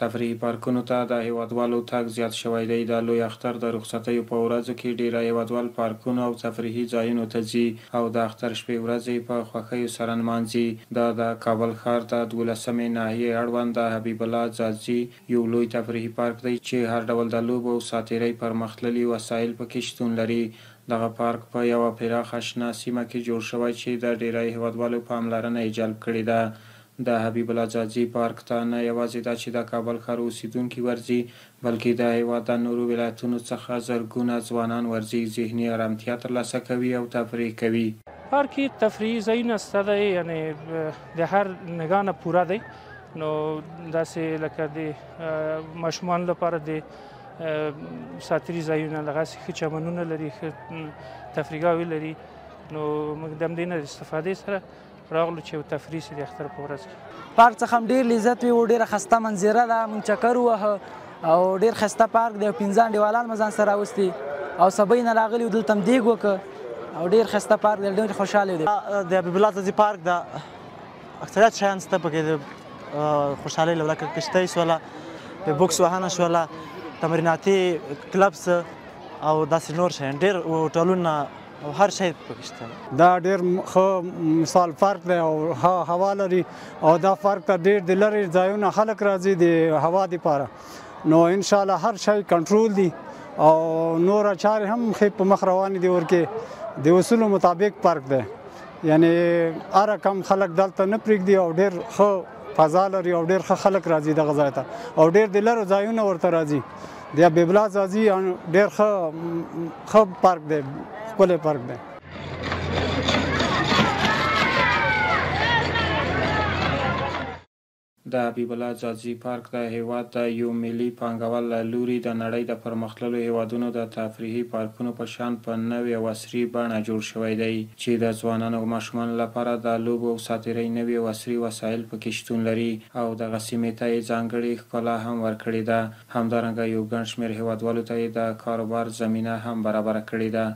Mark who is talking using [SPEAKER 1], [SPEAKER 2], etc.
[SPEAKER 1] تفریحي پارکونو ته د هیوادوالو تګ زیات شوی دی. د لوی اختر د رخصتیو په ورځو کې ډیری هیوادوال پارکونو او تفریحي ځایونو ته ځي او د اختر شپې ورځې په خوښیو سره نمانځي. دا د کابل ښار د 12مې ناحیې اړوند د حبیب الله ځاځي یو لوی تفریحي پارک دی چې هر ډول د لوبو او ساتیرۍ پرمختللي وسایل پکې شتون لري. دغه پارک په یوه پراخه شنه سیمه کې جوړ شوی چې د ډیری هیوادوالو پاملرنه یې جلب کړې ده. د حبیب الله ځاځي پارک ته نه یوازې دا چې د کابل ښار اوسیدونکي ورځي، بلکې د هیواد د نورو ولایتونو څخه زرګونه ځوانان ورځي، ذهني آرامتیا ترلاسه کوي او تفریح کوي.
[SPEAKER 2] پارک تفریحي ځایونه سته دی، یعنې د هر نګاه نه پوره دی. نو داسې لکه د ماشومانو لپاره د ساتري ځایونه دغسې ښه چمنونه لري، ښه تفریحګاوې لري. نو موږ د همدې نه استفادې سره راغلو چې یو تفریح سي د اختر په ورځ کې.
[SPEAKER 3] پارک څخه هم ډېر لذت وي، ډېره ښایسته منظره ده. موږ چکر ووهه او ډېر ښایسته پارک دی. 15 انډیوالان مې ځان سره راوستي او سبۍ نه راغلي وو، دلته هم دیګ وکړه او ډېر ښایسته پارک دی، ډېر خوشحاله دی.
[SPEAKER 4] د حبیب الله ځاځي پارک د اکثریت شیان شته پکې، د خوشحالۍ له لکه کشتۍ شوله، د بوکس وهنه شوله، تمریناتي کلبس او داسې نور شیان، ډېر هوټلونه او هر شی پکې شته.
[SPEAKER 5] دا ډېر ښه مثال پارک دی او هوا لري او دا پارک ته ډېر د لرې ځایونه خلک راځي د هوا دپاره. نو انشاءالله هر شی کنټرول دي او نوره چارې هم ښې په مخ روانې دي. ورکې د اصولو مطابق پارک دی، یعنې هر کم خلک دلته نه پرېږدي او ډېر ښه فضا لري او ډېر ښه خلک راځي دغه ځای ته او ډېر د لرو ځایونه ورته راځي. د حبیب الله ځاځي ډېر ښه پارک دی، ښکلی پارک دی.
[SPEAKER 1] د حبیب الله ځاځي پارک د هیواد د یو ملي پانګوال له لوري د نړۍ د پرمختللو هیوادونو د تفریحي پارکونو په شان په نوې او عصري بڼه جوړ شوی دی چې د ځوانانو او ماشومانو لپاره د لوبو او ساتیرۍ نوې او عصري وسایل پکې شتون لري او دغه سیمې ته یې ځانګړې ښکلا هم ورکړې ده. همدارنګه یو ګڼ شمېر هیوادوالو ته یې د کاروبار زمینه هم برابره کړې ده.